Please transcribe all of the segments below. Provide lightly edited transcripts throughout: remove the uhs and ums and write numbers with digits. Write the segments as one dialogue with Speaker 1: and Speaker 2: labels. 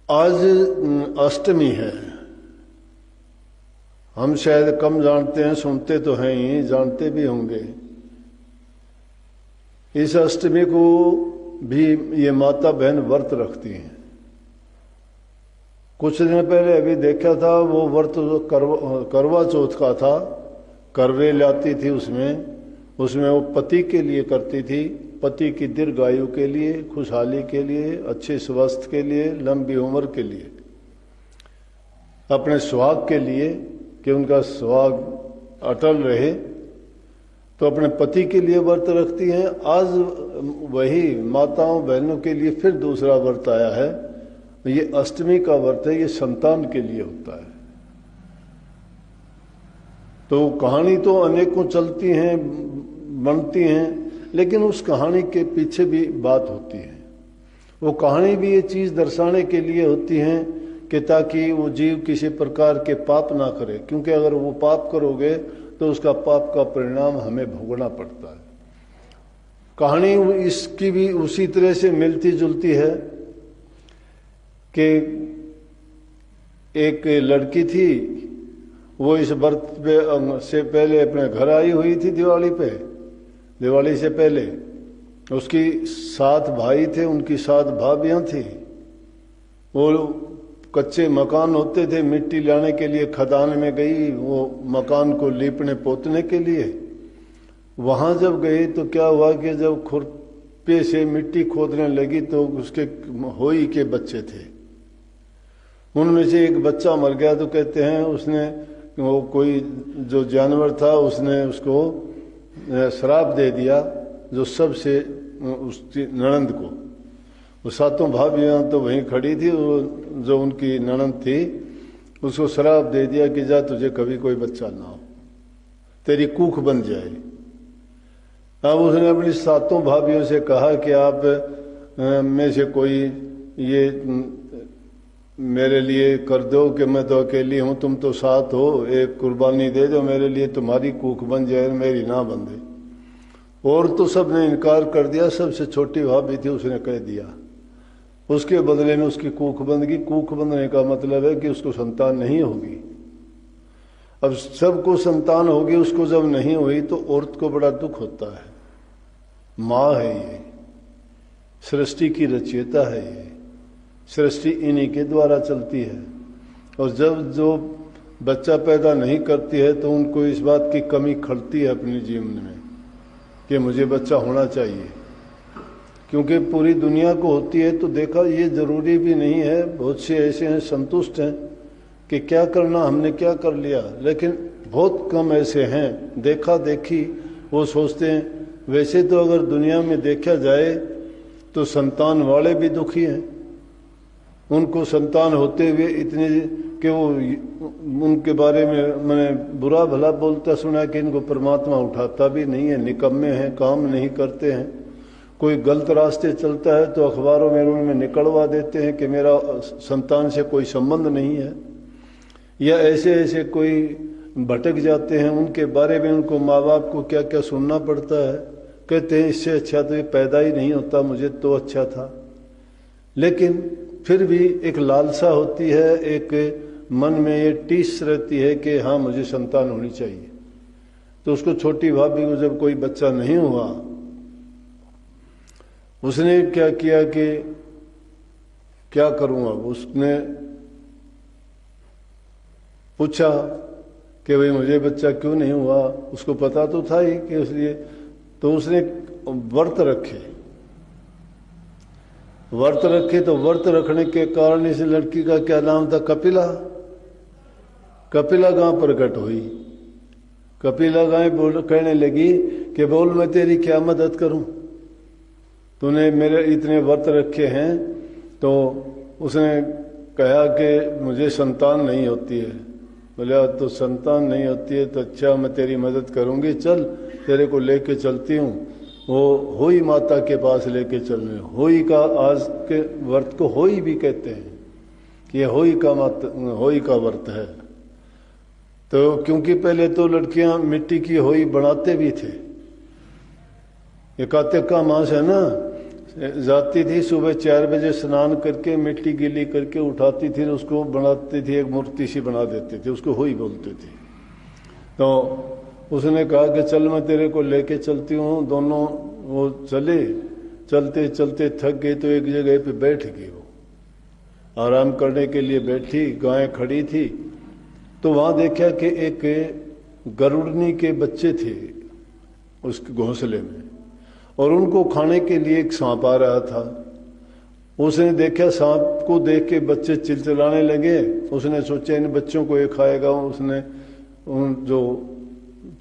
Speaker 1: आज अष्टमी है। हम शायद कम जानते हैं, सुनते तो हैं ही, जानते भी होंगे। इस अष्टमी को भी ये माता बहन व्रत रखती हैं। कुछ दिन पहले अभी देखा था, वो व्रत करवा चौथ का था। करवे लाती थी, उसमें वो पति के लिए करती थी, पति की दीर्घायु के लिए, खुशहाली के लिए, अच्छे स्वास्थ्य के लिए, लंबी उम्र के लिए, अपने सुहाग के लिए कि उनका सुहाग अटल रहे, तो अपने पति के लिए व्रत रखती हैं। आज वही माताओं बहनों के लिए फिर दूसरा व्रत आया है। ये अष्टमी का व्रत है, ये संतान के लिए होता है। तो कहानी तो अनेकों चलती हैं, बनती हैं, लेकिन उस कहानी के पीछे भी बात होती है। वो कहानी भी ये चीज़ दर्शाने के लिए होती है कि ताकि वो जीव किसी प्रकार के पाप ना करे, क्योंकि अगर वो पाप करोगे तो उसका पाप का परिणाम हमें भोगना पड़ता है। कहानी इसकी भी उसी तरह से मिलती जुलती है कि एक लड़की थी, वो इस व्रत से पहले अपने घर आई हुई थी दिवाली से पहले। उसकी 7 भाई थे, उनकी 7 भाभियां थी। वो कच्चे मकान होते थे, मिट्टी लाने के लिए खदान में गई, वो मकान को लीपने पोतने के लिए। वहां जब गई तो क्या हुआ कि जब खुरपे से मिट्टी खोदने लगी तो उसके होई के बच्चे थे। उनमें से एक बच्चा मर गया। तो कहते हैं उसने, वो कोई जो जानवर था, उसने उसको श्राप दे दिया, जो सबसे उसकी ननंद को। वो 7 भाभियां तो वहीं खड़ी थी, जो उनकी ननंद थी, उसको श्राप दे दिया कि जा, तुझे कभी कोई बच्चा ना हो, तेरी कूख बन जाए। अब उसने अपनी 7 भाभियों से कहा कि आप में से कोई ये मेरे लिए कर दो कि मैं तो अकेली हूं, तुम तो 7 हो, एक कुर्बानी दे दो मेरे लिए, तुम्हारी कूख बन जाए, मेरी ना बंधे। और तो सब ने इनकार कर दिया। सबसे छोटी भाभी थी, उसने कह दिया। उसके बदले में उसकी कूख बंध गई। कूख बंधने का मतलब है कि उसको संतान नहीं होगी। अब सबको संतान होगी, उसको जब नहीं हुई तो औरत को बड़ा दुख होता है। माँ है ये, सृष्टि की रचयिता है ये, सृष्टि इन्हीं के द्वारा चलती है। और जब जो बच्चा पैदा नहीं करती है तो उनको इस बात की कमी खलती है अपने जीवन में कि मुझे बच्चा होना चाहिए, क्योंकि पूरी दुनिया को होती है। तो देखा, ये जरूरी भी नहीं है। बहुत से ऐसे हैं संतुष्ट हैं कि क्या करना, हमने क्या कर लिया, लेकिन बहुत कम ऐसे हैं देखा देखी, वो सोचते हैं। वैसे तो अगर दुनिया में देखा जाए तो संतान वाले भी दुखी हैं। उनको संतान होते हुए इतने कि वो उनके बारे में मैंने बुरा भला बोलता सुना कि इनको परमात्मा उठाता भी नहीं है, निकम्मे हैं, काम नहीं करते हैं। कोई गलत रास्ते चलता है तो अखबारों में उनमें निकलवा देते हैं कि मेरा संतान से कोई संबंध नहीं है। या ऐसे ऐसे कोई भटक जाते हैं, उनके बारे में उनको माँ बाप को क्या क्या सुनना पड़ता है। कहते हैं इससे अच्छा तो ये पैदा ही नहीं होता, मुझे तो अच्छा था। लेकिन फिर भी एक लालसा होती है, एक मन में ये टीस रहती है कि हाँ मुझे संतान होनी चाहिए। तो उसको छोटी भाभी को जब कोई बच्चा नहीं हुआ, उसने क्या किया कि क्या करूँगा। उसने पूछा कि भाई मुझे बच्चा क्यों नहीं हुआ। उसको पता तो था ही कि इसलिए। तो उसने व्रत रखे तो व्रत रखने के कारण इस लड़की का क्या नाम था, कपिला गांव प्रकट हुई। कपिला गांव कहने लगी कि बोल मैं तेरी क्या मदद करूं, तूने मेरे इतने व्रत रखे हैं। तो उसने कहा कि मुझे संतान नहीं होती है। बोले तो संतान नहीं होती है तो अच्छा, मैं तेरी मदद करूंगी, चल तेरे को लेके चलती हूँ। वो होई माता के पास लेके चल रहे। होई का आज के व्रत को होई भी कहते हैं कि यह होई का व्रत है। तो क्योंकि पहले तो लड़कियां मिट्टी की होई बनाते भी थे। ये कार्तिक का मास है ना, जाती थी, सुबह 4 बजे स्नान करके मिट्टी गीली करके उठाती थी, उसको बनाती थी, एक मूर्ति सी बना देती थी, उसको हुई बोलते थे। तो उसने कहा कि चल मैं तेरे को लेके चलती हूँ। दोनों वो चले, चलते चलते थक गए तो एक जगह पे बैठ गई, वो आराम करने के लिए बैठी, गाय खड़ी थी। तो वहां देखा कि एक गरुड़नी के बच्चे थे उसके घोंसले में, और उनको खाने के लिए एक सांप आ रहा था। उसने देखा, सांप को देख के बच्चे चिल्चिलाने लगे। उसने सोचा इन बच्चों को ये खाएगा। उसने उन जो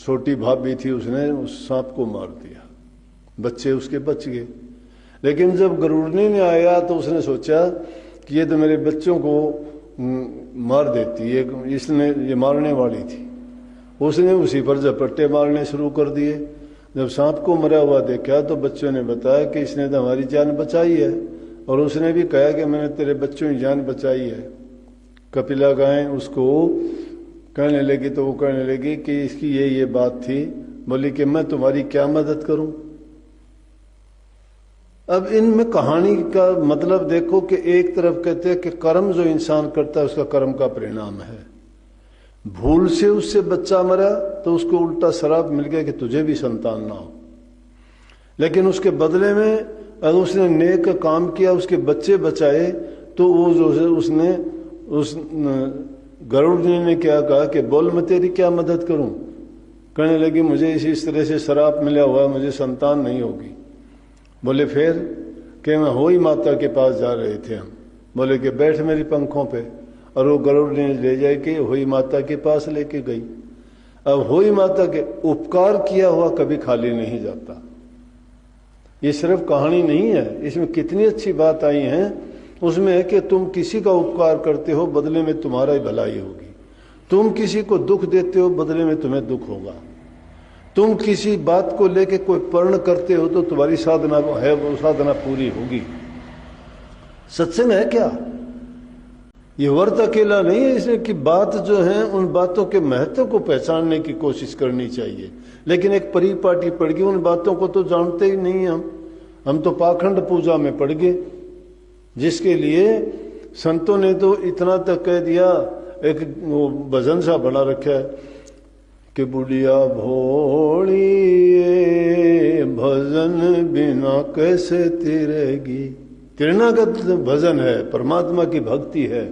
Speaker 1: छोटी भाभी थी उसने उस सांप को मार दिया, बच्चे उसके बच गए। लेकिन जब गरुड़नी ने आया तो उसने सोचा कि ये तो मेरे बच्चों को मार देती है, इसने ये मारने वाली थी। उसने उसी पर झपट्टे मारने शुरू कर दिए। जब सांप को मरा हुआ देखा तो बच्चों ने बताया कि इसने तो हमारी जान बचाई है, और उसने भी कहा कि मैंने तेरे बच्चों की जान बचाई है। कपिला गाय उसको कहने लगी, तो वो कहने लगी कि इसकी ये बात थी। बोली कि मैं तुम्हारी क्या मदद करूं। अब इनमें कहानी का मतलब देखो कि एक तरफ कहते हैं कि कर्म जो इंसान करता है उसका कर्म का परिणाम है। भूल से उससे बच्चा मरा तो उसको उल्टा श्राप मिल गया कि तुझे भी संतान ना हो। लेकिन उसके बदले में अगर उसने नेक काम किया, उसके बच्चे बचाए, तो वो जो उसने उस गरुड़ जी ने क्या कहा कि बोल मैं तेरी क्या मदद करूं। कहने लगी मुझे इस तरह से श्राप मिला हुआ, मुझे संतान नहीं होगी। बोले फिर कि मैं होई माता के पास जा रहे थे हम। बोले कि बैठ मेरी पंखों पे, और वो गरुड़ ने ले जाए कि होई माता के पास लेके गई। अब होई माता के उपकार किया हुआ कभी खाली नहीं जाता। ये सिर्फ कहानी नहीं है, इसमें कितनी अच्छी बात आई है। उसमें है कि तुम किसी का उपकार करते हो, बदले में तुम्हारा ही भलाई होगी। तुम किसी को दुख देते हो, बदले में तुम्हें दुख होगा। तुम किसी बात को लेके कोई पर्ण करते हो तो तुम्हारी साधना है, वो साधना पूरी होगी। सत्संग है क्या? ये वर्त अकेला नहीं है, इसमें कि बात जो है उन बातों के महत्व को पहचानने की कोशिश करनी चाहिए। लेकिन एक परिपाटी पड़ गई, उन बातों को तो जानते ही नहीं हम तो पाखंड पूजा में पड़ गए, जिसके लिए संतों ने तो इतना तक कह दिया। एक वो भजन सा बना रखा है कि बुढ़िया भोली भजन बिना कैसे तिरेगी। तिरनागत भजन है, परमात्मा की भक्ति है।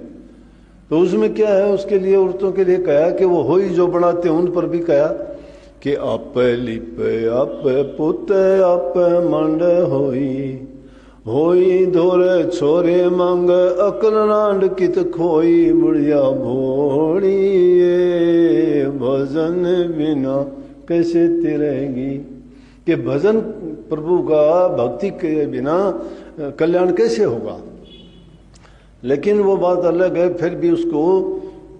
Speaker 1: तो उसमें क्या है, उसके लिए औरतों के लिए कहा कि वो होई जो बनाते उन पर भी कहा कि आप लिपे आप पुत आप मंड होई धोरे छोरे मांग अकल नांड कित खोई। बुढ़िया भोली भजन बिना कैसे तिरेगी। कि भजन प्रभु का भक्ति के बिना कल्याण कैसे होगा। लेकिन वो बात अलग है। फिर भी उसको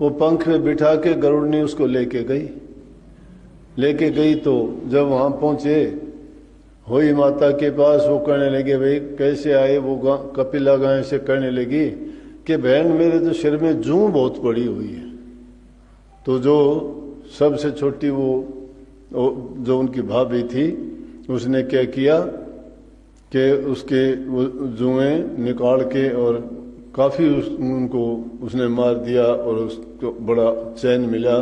Speaker 1: वो पंख में बिठा के गरुड़ ने उसको लेके गई। तो जब वहां पहुंचे होई माता के पास, वो कहने लगे भाई कैसे आए। वो कपिला गाय से कहने लगी कि बहन मेरे तो सिर में जूं बहुत पड़ी हुई है। तो जो सबसे छोटी वो जो उनकी भाभी थी उसने क्या किया कि उसके वो जुएं निकाल के और काफ़ी उनको उसने मार दिया और उसको बड़ा चैन मिला।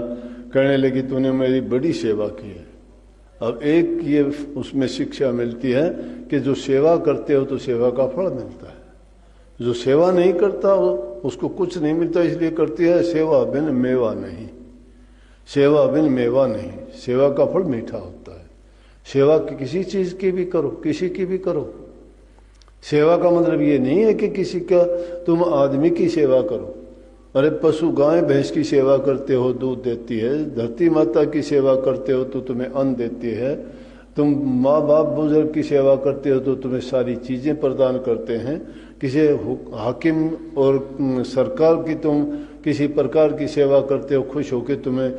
Speaker 1: कहने लगी तूने मेरी बड़ी सेवा की है। अब एक ये उसमें शिक्षा मिलती है कि जो सेवा करते हो तो सेवा का फल मिलता है, जो सेवा नहीं करता उसको कुछ नहीं मिलता। इसलिए करती है सेवा बिन मेवा नहीं, सेवा बिन मेवा नहीं। सेवा का फल मीठा होता है। सेवा किसी चीज की भी करो, किसी की भी करो। सेवा का मतलब ये नहीं है कि किसी का तुम आदमी की सेवा करो। अरे पशु गाय भैंस की सेवा करते हो, दूध देती है। धरती माता की सेवा करते हो तो तुम्हें अन्न देती है। तुम माँ बाप बुजुर्ग की सेवा करते हो तो तुम्हें सारी चीजें प्रदान करते हैं। किसी हाकिम और सरकार की तुम किसी प्रकार की सेवा करते हो, खुश होकर तुम्हें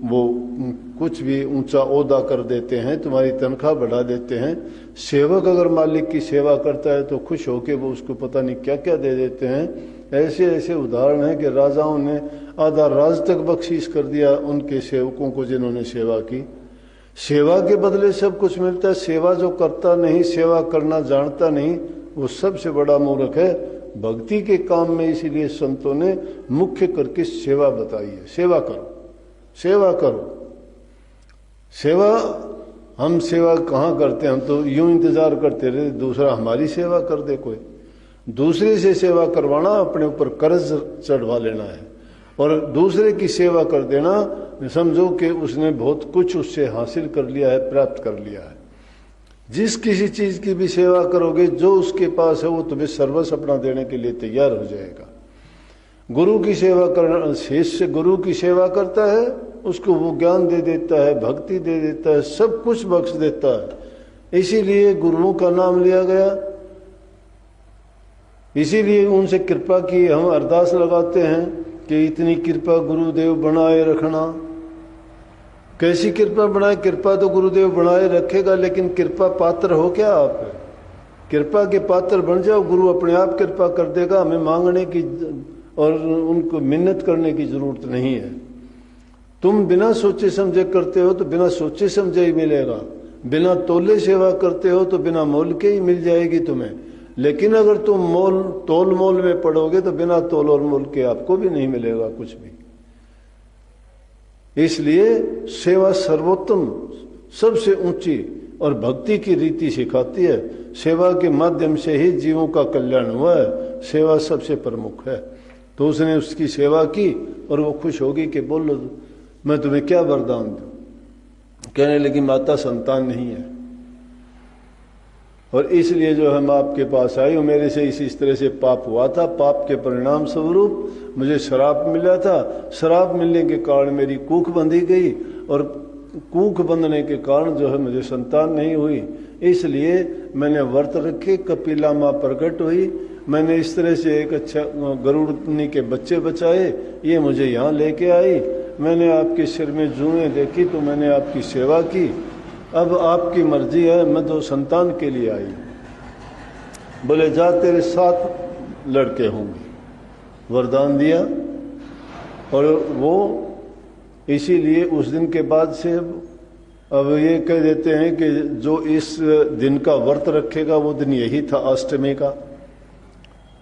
Speaker 1: वो कुछ भी ऊंचा ओहदा कर देते हैं, तुम्हारी तनख्वाह बढ़ा देते हैं। सेवक अगर मालिक की सेवा करता है तो खुश होकर वो उसको पता नहीं क्या क्या दे देते हैं। ऐसे ऐसे उदाहरण हैं कि राजाओं ने आधा राज तक बख्शीश कर दिया उनके सेवकों को जिन्होंने सेवा की। सेवा के बदले सब कुछ मिलता है। सेवा जो करता नहीं, सेवा करना जानता नहीं, वो सबसे बड़ा मूर्ख है भक्ति के काम में। इसीलिए संतों ने मुख्य करके सेवा बताई है। सेवा करो, सेवा करो। सेवा, हम सेवा कहाँ करते हैं? हम तो यूं इंतजार करते रहे दूसरा हमारी सेवा कर दे। कोई दूसरे से सेवा करवाना अपने ऊपर कर्ज चढ़वा लेना है, और दूसरे की सेवा कर देना समझो कि उसने बहुत कुछ उससे हासिल कर लिया है, प्राप्त कर लिया है। जिस किसी चीज की भी सेवा करोगे, जो उसके पास है वो तुम्हें सर्वस्व अपना देने के लिए तैयार हो जाएगा। गुरु की सेवा करना, शिष्य गुरु की सेवा करता है, उसको वो ज्ञान दे देता है, भक्ति दे देता है, सब कुछ बख्श देता है। इसीलिए गुरुओं का नाम लिया गया, इसीलिए उनसे कृपा की हम अरदास लगाते हैं कि इतनी कृपा गुरुदेव बनाए रखना। कैसी कृपा बनाए? कृपा तो गुरुदेव बनाए रखेगा, लेकिन कृपा पात्र हो क्या आप? कृपा के पात्र बन जाओ, गुरु अपने आप कृपा कर देगा। हमें मांगने की और उनको मिन्नत करने की जरूरत नहीं है। तुम बिना सोचे समझे करते हो तो बिना सोचे समझे ही मिलेगा। बिना तोले सेवा करते हो तो बिना मोल के ही मिल जाएगी तुम्हें। लेकिन अगर तुम तोल मोल में पड़ोगे तो बिना तोल और मोल के आपको भी नहीं मिलेगा कुछ भी। इसलिए सेवा सर्वोत्तम, सबसे ऊंची और भक्ति की रीति सिखाती है। सेवा के माध्यम से ही जीवों का कल्याण हुआ है। सेवा सबसे प्रमुख है। तो उसने उसकी सेवा की और वो खुश होगी कि बोलो मैं तुम्हें क्या वरदान दूं। कहने लगी माता संतान नहीं है, और इसलिए जो हम आपके पास आई, मेरे से इस तरह से पाप हुआ था। पाप के परिणाम स्वरूप मुझे श्राप मिला था। श्राप मिलने के कारण मेरी कूख बंधी गई, और कूख बंधने के कारण जो है मुझे संतान नहीं हुई। इसलिए मैंने व्रत रखे, कपिला माँ प्रकट हुई। मैंने इस तरह से एक अच्छा गरुड़नी के बच्चे बचाए, ये मुझे यहाँ लेके आई। मैंने आपके सिर में जूएं देखी तो मैंने आपकी सेवा की। अब आपकी मर्जी है, मैं तो संतान के लिए आई। बोले जा तेरे 7 लड़के होंगे। वरदान दिया, और वो इसीलिए उस दिन के बाद से अब ये कह देते हैं कि जो इस दिन का व्रत रखेगा, वो दिन यही था अष्टमी का,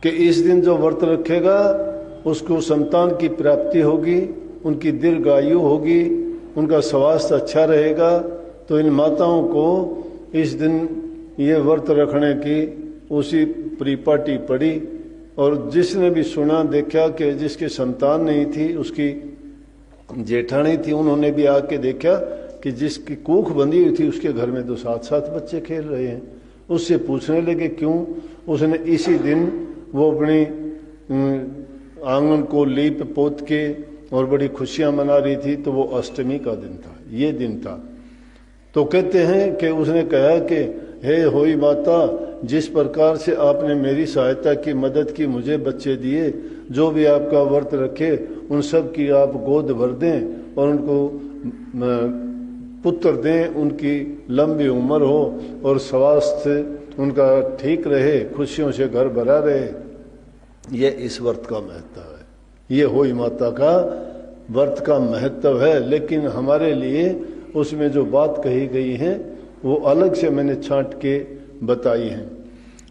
Speaker 1: कि इस दिन जो व्रत रखेगा उसको संतान की प्राप्ति होगी, उनकी दीर्घायु होगी, उनका स्वास्थ्य अच्छा रहेगा। तो इन माताओं को इस दिन ये व्रत रखने की उसी परिपाटी पड़ी। और जिसने भी सुना देखा कि जिसके संतान नहीं थी, उसकी जेठानी थी, उन्होंने भी आके देखा कि जिसकी कूख बंधी हुई थी उसके घर में तो 7-7 बच्चे खेल रहे हैं। उससे पूछने लगे क्यों। उसने इसी दिन वो अपनी आंगन को लीप पोत के और बड़ी खुशियां मना रही थी, तो वो अष्टमी का दिन था, ये दिन था। तो कहते हैं कि उसने कहा कि हे होई माता, जिस प्रकार से आपने मेरी सहायता की, मदद की, मुझे बच्चे दिए, जो भी आपका व्रत रखे उन सब की आप गोद भर दें और उनको पुत्र दें, उनकी लंबी उम्र हो और स्वास्थ्य उनका ठीक रहे, खुशियों से घर भरा रहे। ये इस व्रत का महत्व है, ये होई माता का व्रत का महत्व है। लेकिन हमारे लिए उसमें जो बात कही गई है वो अलग से मैंने छांट के बताई है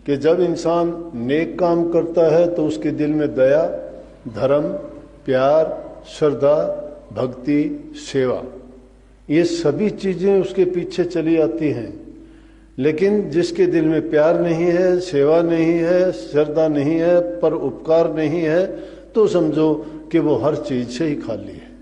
Speaker 1: कि जब इंसान नेक काम करता है तो उसके दिल में दया, धर्म, प्यार, श्रद्धा, भक्ति, सेवा, ये सभी चीजें उसके पीछे चली आती हैं। लेकिन जिसके दिल में प्यार नहीं है, सेवा नहीं है, श्रद्धा नहीं है, पर उपकार नहीं है, तो समझो कि वो हर चीज से ही खाली है।